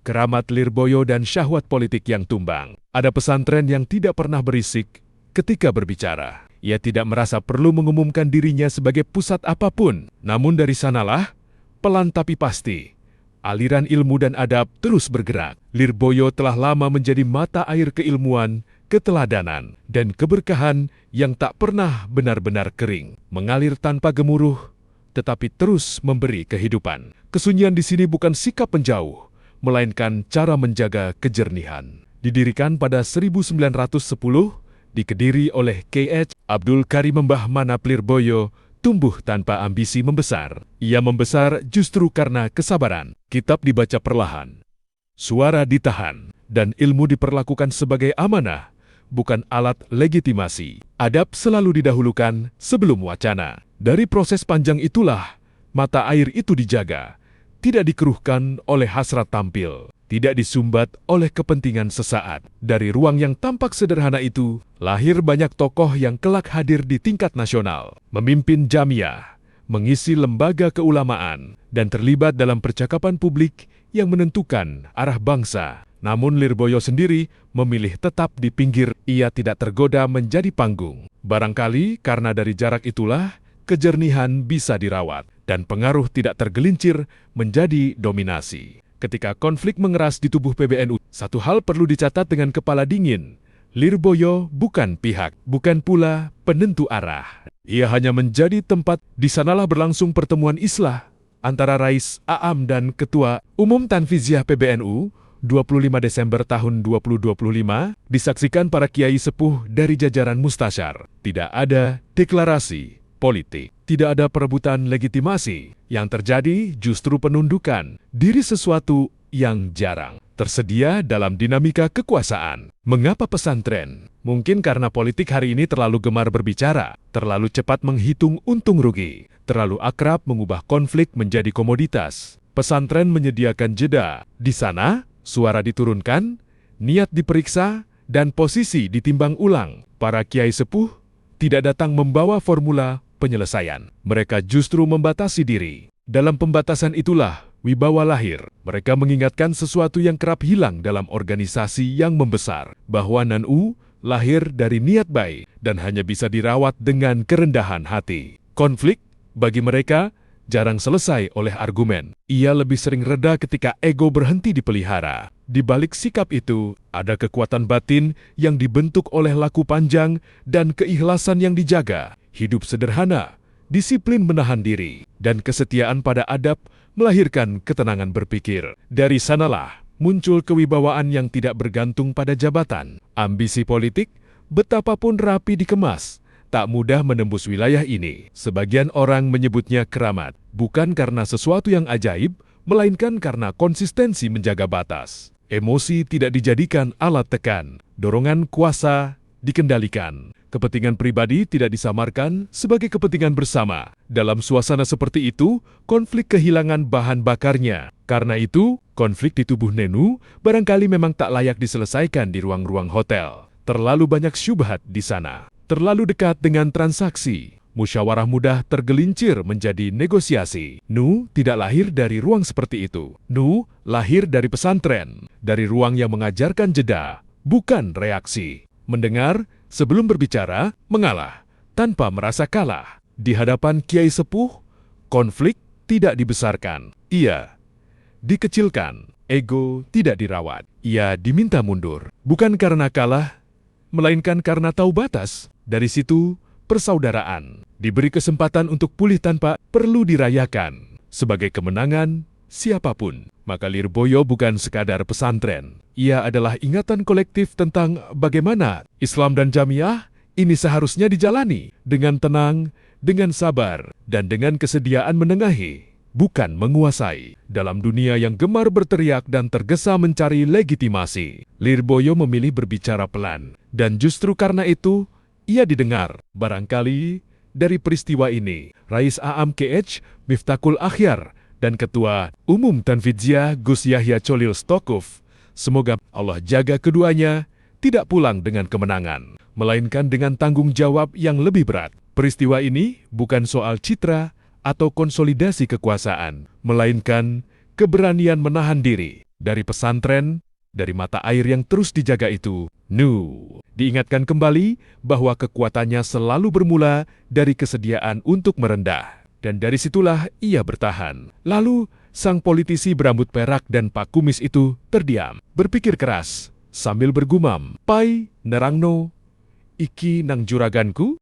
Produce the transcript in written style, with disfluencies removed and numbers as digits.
keramat Lirboyo dan syahwat politik yang tumbang. Ada pesantren yang tidak pernah berisik ketika berbicara. Ia tidak merasa perlu mengumumkan dirinya sebagai pusat apapun. Namun dari sanalah, pelan tapi pasti, aliran ilmu dan adab terus bergerak. Lirboyo telah lama menjadi mata air keilmuan, keteladanan, dan keberkahan yang tak pernah benar-benar kering. Mengalir tanpa gemuruh, tetapi terus memberi kehidupan. Kesunyian di sini bukan sikap menjauh, melainkan cara menjaga kejernihan. Didirikan pada 1910, di Kediri oleh K.H. Abdul Karim Mbah Manap Lirboyo, tumbuh tanpa ambisi membesar. Ia membesar justru karena kesabaran. Kitab dibaca perlahan, suara ditahan, dan ilmu diperlakukan sebagai amanah, bukan alat legitimasi. Adab selalu didahulukan sebelum wacana. Dari proses panjang itulah, mata air itu dijaga, tidak dikeruhkan oleh hasrat tampil, tidak disumbat oleh kepentingan sesaat. Dari ruang yang tampak sederhana itu, lahir banyak tokoh yang kelak hadir di tingkat nasional, memimpin jamiah, mengisi lembaga keulamaan, dan terlibat dalam percakapan publik yang menentukan arah bangsa. Namun Lirboyo sendiri memilih tetap di pinggir. Ia tidak tergoda menjadi panggung. Barangkali karena dari jarak itulah, kejernihan bisa dirawat, dan pengaruh tidak tergelincir menjadi dominasi. Ketika konflik mengeras di tubuh PBNU, satu hal perlu dicatat dengan kepala dingin. Lirboyo bukan pihak, bukan pula penentu arah. Ia hanya menjadi tempat. Di sanalah berlangsung pertemuan islah antara Rais Aam dan Ketua Umum Tanfiziah PBNU 25 Desember tahun 2025, disaksikan para kiai sepuh dari jajaran mustasyar. Tidak ada deklarasi politik, tidak ada perebutan legitimasi. Yang terjadi justru penundukan diri, sesuatu yang jarang tersedia dalam dinamika kekuasaan. Mengapa pesantren? Mungkin karena politik hari ini terlalu gemar berbicara, terlalu cepat menghitung untung rugi, terlalu akrab mengubah konflik menjadi komoditas. Pesantren menyediakan jeda. Di sana, suara diturunkan, niat diperiksa, dan posisi ditimbang ulang. Para kiai sepuh tidak datang membawa formula penyelesaian. Mereka justru membatasi diri. Dalam pembatasan itulah wibawa lahir. Mereka mengingatkan sesuatu yang kerap hilang dalam organisasi yang membesar, bahwa NU lahir dari niat baik dan hanya bisa dirawat dengan kerendahan hati. Konflik bagi mereka jarang selesai oleh argumen. Ia lebih sering reda ketika ego berhenti dipelihara. Di balik sikap itu, ada kekuatan batin yang dibentuk oleh laku panjang dan keikhlasan yang dijaga. Hidup sederhana, disiplin menahan diri, dan kesetiaan pada adab melahirkan ketenangan berpikir. Dari sanalah muncul kewibawaan yang tidak bergantung pada jabatan. Ambisi politik, betapapun rapi dikemas, tak mudah menembus wilayah ini. Sebagian orang menyebutnya keramat, bukan karena sesuatu yang ajaib, melainkan karena konsistensi menjaga batas. Emosi tidak dijadikan alat tekan, dorongan kuasa dikendalikan. Kepentingan pribadi tidak disamarkan sebagai kepentingan bersama. Dalam suasana seperti itu, konflik kehilangan bahan bakarnya. Karena itu, konflik di tubuh NU barangkali memang tak layak diselesaikan di ruang-ruang hotel. Terlalu banyak syubhat di sana. Terlalu dekat dengan transaksi. Musyawarah mudah tergelincir menjadi negosiasi. NU tidak lahir dari ruang seperti itu. NU lahir dari pesantren, dari ruang yang mengajarkan jeda, bukan reaksi. Mendengar sebelum berbicara, mengalah tanpa merasa kalah. Di hadapan kiai sepuh, konflik tidak dibesarkan. Ia dikecilkan, ego tidak dirawat. Ia diminta mundur, bukan karena kalah, melainkan karena tahu batas. Dari situ, persaudaraan diberi kesempatan untuk pulih tanpa perlu dirayakan. Sebagai kemenangan siapapun, maka Lirboyo bukan sekadar pesantren. Ia adalah ingatan kolektif tentang bagaimana Islam dan Jamiah ini seharusnya dijalani dengan tenang, dengan sabar, dan dengan kesediaan menengahi, bukan menguasai. Dalam dunia yang gemar berteriak dan tergesa mencari legitimasi, Lirboyo memilih berbicara pelan. Dan justru karena itu, ia didengar. Barangkali dari peristiwa ini, Rais Aam K.H. Miftahul Akhyar dan Ketua Umum Tanfiziah Gus Yahya Cholil Stakuf, semoga Allah jaga keduanya tidak pulang dengan kemenangan, melainkan dengan tanggung jawab yang lebih berat. Peristiwa ini bukan soal citra atau konsolidasi kekuasaan, melainkan keberanian menahan diri, Dari pesantren, dari mata air yang terus dijaga itu, diingatkan kembali bahwa kekuatannya selalu bermula dari kesediaan untuk merendah. Dan dari situlah ia bertahan. Lalu, sang politisi berambut perak dan pak kumis itu terdiam, berpikir keras, sambil bergumam, "Pai, nerangno, iki nang juraganku?"